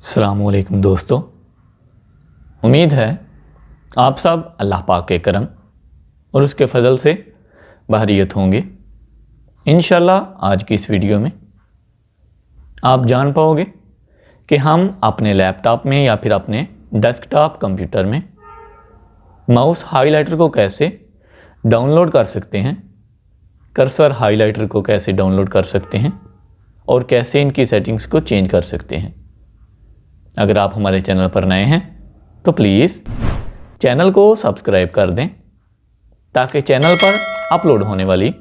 अस्सलामुअलैकुम दोस्तों, उम्मीद है आप सब अल्लाह पाक के करम और उसके फ़ज़ल से बहरियत होंगे। इंशाल्लाह आज की इस वीडियो में आप जान पाओगे कि हम अपने लैपटॉप में या फिर अपने डेस्कटॉप कंप्यूटर में माउस हाइलाइटर को कैसे डाउनलोड कर सकते हैं, कर्सर हाइलाइटर को कैसे डाउनलोड कर सकते हैं और कैसे इनकी सेटिंग्स को चेंज कर सकते हैं। अगर आप हमारे चैनल पर नए हैं तो प्लीज़ चैनल को सब्सक्राइब कर दें ताकि चैनल पर अपलोड होने वाली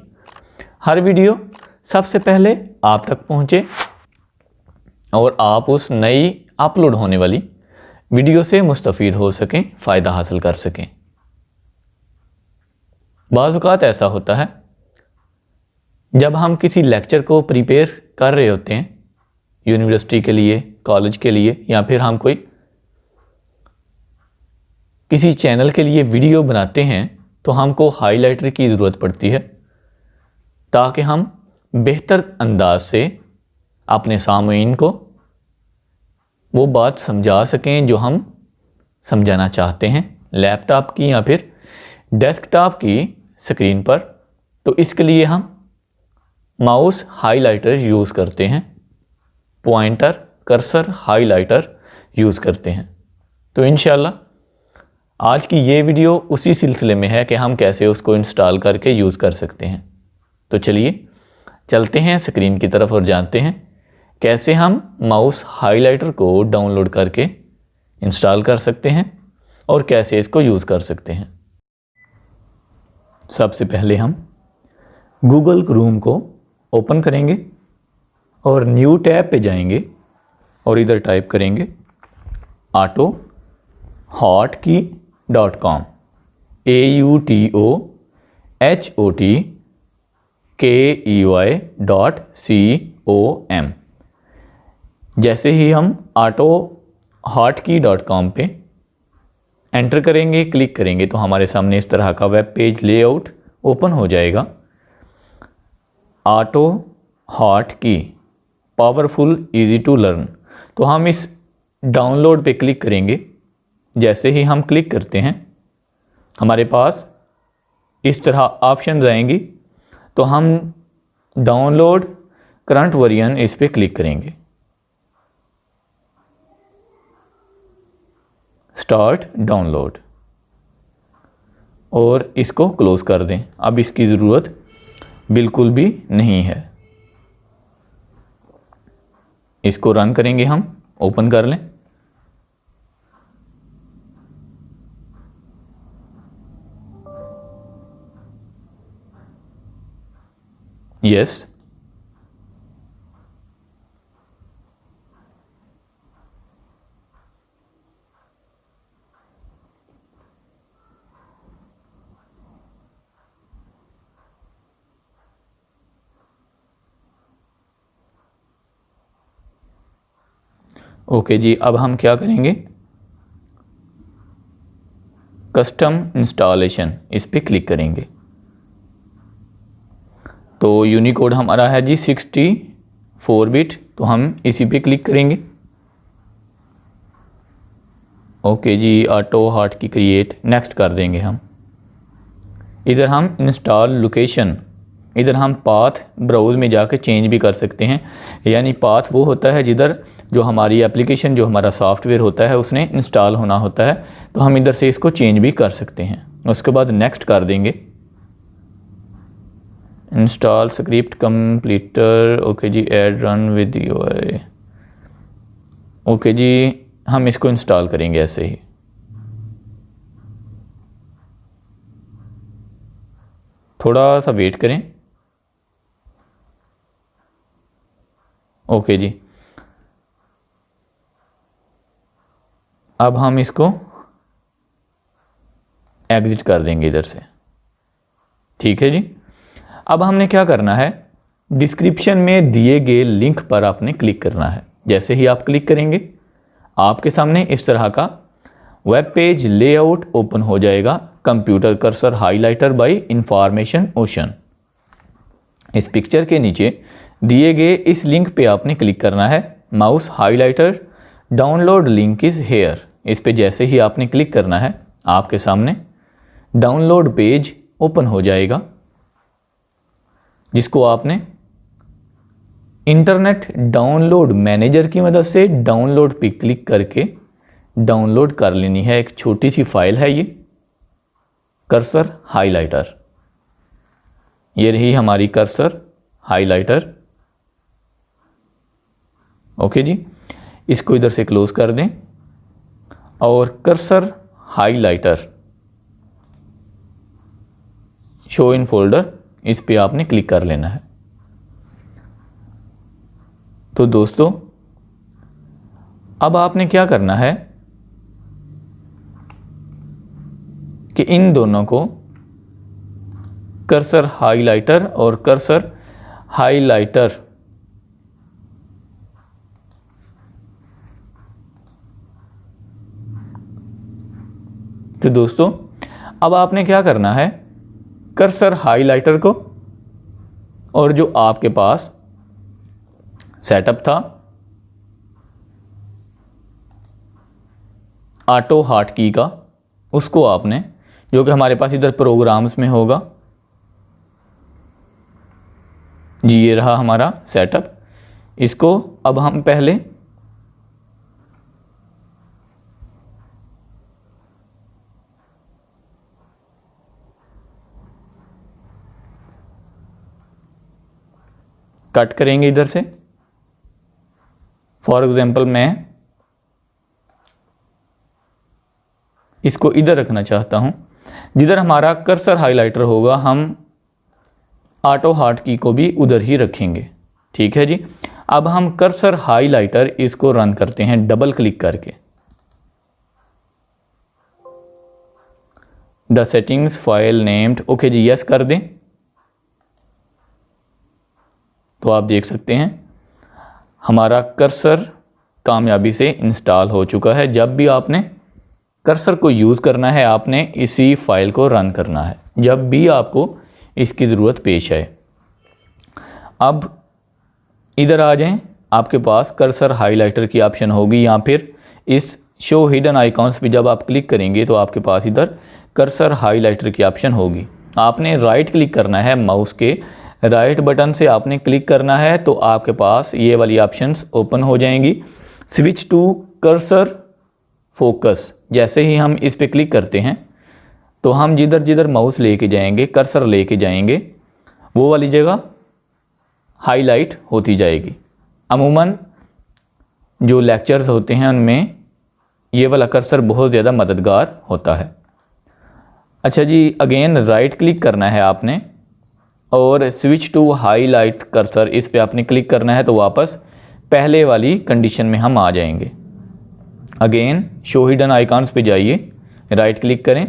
हर वीडियो सबसे पहले आप तक पहुंचे और आप उस नई अपलोड होने वाली वीडियो से मुस्तफ़ीद हो सकें, फ़ायदा हासिल कर सकें। बाज़ औक़ात ऐसा होता है जब हम किसी लेक्चर को प्रिपेयर कर रहे होते हैं यूनिवर्सिटी के लिए, कॉलेज के लिए, या फिर हम कोई किसी चैनल के लिए वीडियो बनाते हैं तो हमको हाइलाइटर की ज़रूरत पड़ती है ताकि हम बेहतर अंदाज से अपने सामईन को वो बात समझा सकें जो हम समझाना चाहते हैं लैपटॉप की या फिर डेस्कटॉप की स्क्रीन पर। तो इसके लिए हम माउस हाइलाइटर यूज़ करते हैं, पॉइंटर कर्सर हाइलाइटर यूज़ करते हैं। तो इंशाल्लाह आज की ये वीडियो उसी सिलसिले में है कि हम कैसे उसको इंस्टॉल करके यूज़ कर सकते हैं। तो चलिए चलते हैं स्क्रीन की तरफ और जानते हैं कैसे हम माउस हाइलाइटर को डाउनलोड करके इंस्टॉल कर सकते हैं और कैसे इसको यूज़ कर सकते हैं। सबसे पहले हम गूगल क्रोम को ओपन करेंगे और न्यू टैब पे जाएंगे और इधर टाइप करेंगे autohotkey.com autohotkey.com। जैसे ही हम autohotkey.com पे एंटर करेंगे, क्लिक करेंगे तो हमारे सामने इस तरह का वेब पेज लेआउट ओपन हो जाएगा। autohotkey powerful easy to learn, तो हम इस डाउनलोड पे क्लिक करेंगे। जैसे ही हम क्लिक करते हैं हमारे पास इस तरह ऑप्शन आएंगी, तो हम डाउनलोड करंट वर्जन इस पे क्लिक करेंगे। स्टार्ट डाउनलोड और इसको क्लोज कर दें। अब इसकी ज़रूरत बिल्कुल भी नहीं है। इसको रन करेंगे, हम ओपन कर लें। यस, ओके जी। अब हम क्या करेंगे, कस्टम इंस्टॉलेशन इस पे क्लिक करेंगे। तो यूनिकोड हमारा है जी 64 बिट, तो हम इसी पे क्लिक करेंगे। ओके जी, ऑटो हार्ट की क्रिएट नेक्स्ट कर देंगे हम। इधर हम इंस्टॉल लोकेशन, इधर हम पाथ ब्राउज़ में जाकर चेंज भी कर सकते हैं। यानी पाथ वो होता है जिधर जो हमारी एप्लीकेशन, जो हमारा सॉफ्टवेयर होता है उसने इंस्टॉल होना होता है, तो हम इधर से इसको चेंज भी कर सकते हैं। उसके बाद नेक्स्ट कर देंगे। इंस्टॉल स्क्रिप्ट कंप्लीटर, ओके जी, add run with UI. Okay जी, हम इसको इंस्टॉल करेंगे ऐसे ही। थोड़ा सा वेट करें। ओके जी, अब हम इसको एग्ज़िट कर देंगे इधर से। ठीक है जी। अब हमने क्या करना है, डिस्क्रिप्शन में दिए गए लिंक पर आपने क्लिक करना है। जैसे ही आप क्लिक करेंगे आपके सामने इस तरह का वेब पेज लेआउट ओपन हो जाएगा। Computer cursor highlighter by information ocean. इस पिक्चर के नीचे दिए गए इस लिंक पे आपने क्लिक करना है, mouse highlighter download link is here. इस पे जैसे ही आपने क्लिक करना है आपके सामने डाउनलोड पेज ओपन हो जाएगा, जिसको आपने इंटरनेट डाउनलोड मैनेजर की मदद से डाउनलोड पे क्लिक करके डाउनलोड कर लेनी है। एक छोटी सी फाइल है ये कर्सर हाइलाइटर। ये रही हमारी कर्सर हाइलाइटर। ओके जी, इसको इधर से क्लोज कर दें और cursor highlighter show in folder, इस पे आपने क्लिक कर लेना है। तो दोस्तों अब आपने क्या करना है कि इन दोनों को कर्सर हाइलाइटर और कर्सर हाइलाइटर तो दोस्तों अब आपने क्या करना है, कर्सर हाइलाइटर को और जो आपके पास सेटअप था ऑटो हॉट की का, उसको आपने, जो कि हमारे पास इधर प्रोग्राम्स में होगा जी, ये रहा हमारा सेटअप। इसको अब हम पहले कट करेंगे इधर से। फॉर एग्जाम्पल मैं इसको इधर रखना चाहता हूं, जिधर हमारा कर्सर हाइलाइटर होगा हम ऑटो हॉट की को भी उधर ही रखेंगे। ठीक है जी। अब हम कर्सर हाइलाइटर इसको रन करते हैं डबल क्लिक करके। The settings file named, okay जी, यस कर दें। तो आप देख सकते हैं हमारा कर्सर कामयाबी से इंस्टॉल हो चुका है। जब भी आपने कर्सर को यूज़ करना है आपने इसी फाइल को रन करना है, जब भी आपको इसकी ज़रूरत पेश आए। अब इधर आ जाएं, आपके पास कर्सर हाइलाइटर की ऑप्शन होगी, या फिर इस शो हिडन आइकॉन्स पे जब आप क्लिक करेंगे तो आपके पास इधर कर्सर हाइलाइटर की ऑप्शन होगी। आपने राइट क्लिक करना है, माउस के राइट बटन से आपने क्लिक करना है तो आपके पास ये वाली ऑप्शंस ओपन हो जाएंगी। स्विच टू कर्सर फोकस, जैसे ही हम इस पे क्लिक करते हैं तो हम जिधर जिधर माउस लेके जाएंगे, कर्सर लेके जाएंगे, वो वाली जगह हाईलाइट होती जाएगी। अमूमन जो लेक्चर्स होते हैं उनमें ये वाला कर्सर बहुत ज़्यादा मददगार होता है। अच्छा जी, अगेन राइट क्लिक करना है आपने और स्विच टू हाईलाइट कर्सर, इस पे आपने क्लिक करना है तो वापस पहले वाली कंडीशन में हम आ जाएंगे। अगेन शो हिडन आइकॉन्स पे जाइए, राइट क्लिक करें,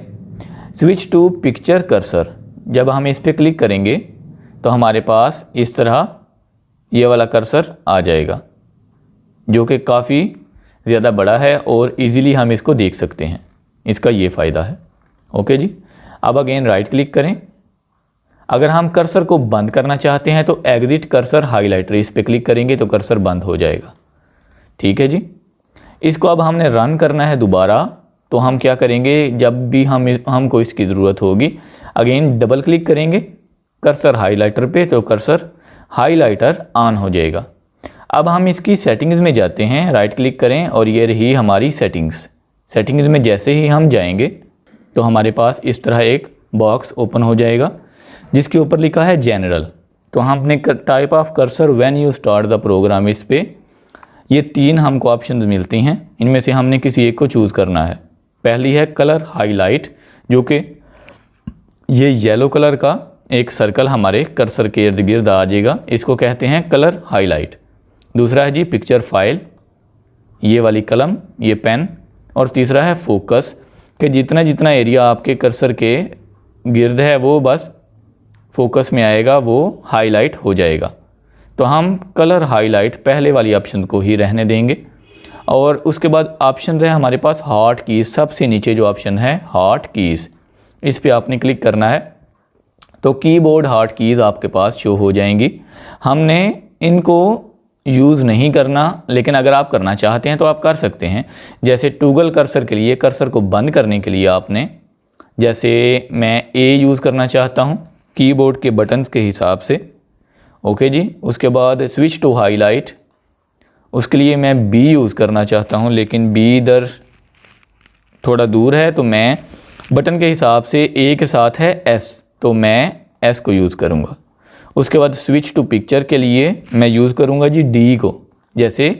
स्विच टू पिक्चर कर्सर। जब हम इस पे क्लिक करेंगे तो हमारे पास इस तरह ये वाला कर्सर आ जाएगा, जो कि काफ़ी ज़्यादा बड़ा है और इजीली हम इसको देख सकते हैं। इसका ये फ़ायदा है। ओके जी, अब अगेन राइट क्लिक करें। अगर हम कर्सर को बंद करना चाहते हैं तो एग्जिट कर्सर हाइलाइटर, इस पे क्लिक करेंगे तो कर्सर बंद हो जाएगा। ठीक है जी। इसको अब हमने रन करना है दोबारा, तो हम क्या करेंगे, जब भी हमको इसकी ज़रूरत होगी अगेन डबल क्लिक करेंगे कर्सर हाइलाइटर पे तो कर्सर हाइलाइटर ऑन हो जाएगा। अब हम इसकी सेटिंग्स में जाते हैं, राइट क्लिक करें और ये रही हमारी सेटिंग्स। सेटिंग्स में जैसे ही हम जाएंगे तो हमारे पास इस तरह एक बॉक्स ओपन हो जाएगा जिसके ऊपर लिखा है जनरल। तो हम अपने type of cursor when you start the program, इस पे ये 3 हमको ऑप्शंस मिलती हैं, इनमें से हमने किसी एक को चूज़ करना है। पहली है कलर हाईलाइट, जो कि ये येलो कलर का एक सर्कल हमारे कर्सर के इर्द गिर्द आ जाएगा, इसको कहते हैं कलर हाईलाइट। दूसरा है जी पिक्चर फाइल, ये वाली कलम, ये पेन। और तीसरा है फोकस, कि जितना जितना एरिया आपके कर्सर के गिर्द है वो बस फोकस में आएगा, वो हाईलाइट हो जाएगा। तो हम कलर हाईलाइट पहले वाली ऑप्शन को ही रहने देंगे। और उसके बाद ऑप्शन है हमारे पास हॉट कीज़, सबसे नीचे जो ऑप्शन है हॉट कीज़, इस पे आपने क्लिक करना है तो कीबोर्ड हॉट कीज़ आपके पास शो हो जाएंगी। हमने इनको यूज़ नहीं करना, लेकिन अगर आप करना चाहते हैं तो आप कर सकते हैं। जैसे टूगल कर्सर के लिए, कर्सर को बंद करने के लिए आपने, जैसे मैं ए यूज़ करना चाहता हूँ कीबोर्ड के बटन्स के हिसाब से, ओके जी। उसके बाद स्विच टू हाईलाइट, उसके लिए मैं बी यूज़ करना चाहता हूँ, लेकिन बी इधर थोड़ा दूर है, तो मैं बटन के हिसाब से ए के साथ है एस, तो मैं एस को यूज़ करूँगा। उसके बाद स्विच टू पिक्चर के लिए मैं यूज़ करूँगा जी डी को, जैसे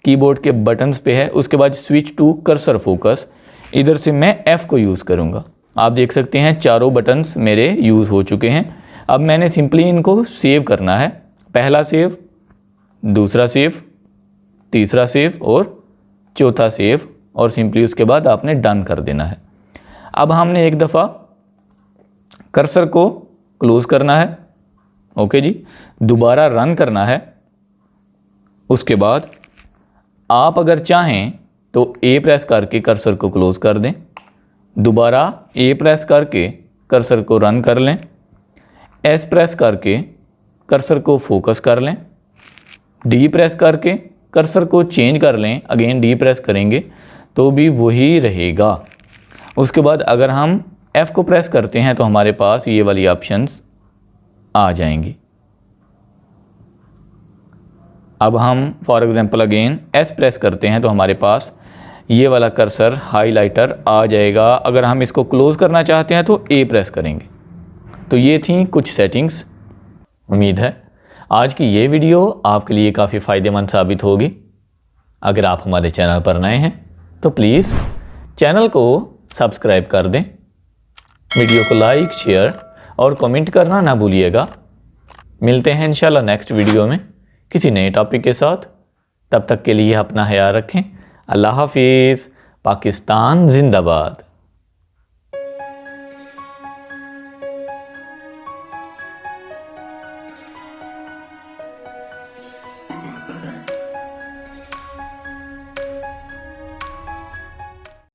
कीबोर्ड के बटन्स पे है। उसके बाद स्विच टू कर्सर फोकस, इधर से मैं एफ़ को यूज़ करूँगा। आप देख सकते हैं चारों बटन्स मेरे यूज़ हो चुके हैं। अब मैंने सिंपली इनको सेव करना है, पहला सेव, दूसरा सेव, तीसरा सेव और चौथा सेव, और सिंपली उसके बाद आपने डन कर देना है। अब हमने एक दफ़ा कर्सर को क्लोज़ करना है, ओके जी, दोबारा रन करना है। उसके बाद आप अगर चाहें तो ए प्रेस करके कर्सर को क्लोज़ कर दें, दोबारा ए प्रेस करके कर्सर को रन कर लें, एस प्रेस करके कर्सर को फोकस कर लें, डी प्रेस करके कर्सर को चेंज कर लें, अगेन डी प्रेस करेंगे तो भी वही रहेगा। उसके बाद अगर हम एफ़ को प्रेस करते हैं तो हमारे पास ये वाली ऑप्शंस आ जाएंगी। अब हम for example again S press करते हैं तो हमारे पास ये वाला कर्सर हाइलाइटर आ जाएगा। अगर हम इसको क्लोज़ करना चाहते हैं तो ए प्रेस करेंगे। तो ये थी कुछ सेटिंग्स। उम्मीद है आज की ये वीडियो आपके लिए काफ़ी फ़ायदेमंद साबित होगी। अगर आप हमारे चैनल पर नए हैं तो प्लीज़ चैनल को सब्सक्राइब कर दें, वीडियो को लाइक, शेयर और कमेंट करना ना भूलिएगा। मिलते हैं इंशाल्लाह नेक्स्ट वीडियो में किसी नए टॉपिक के साथ। तब तक के लिए अपना ख्याल रखें। अल्लाह हाफिज़। पाकिस्तान जिंदाबाद।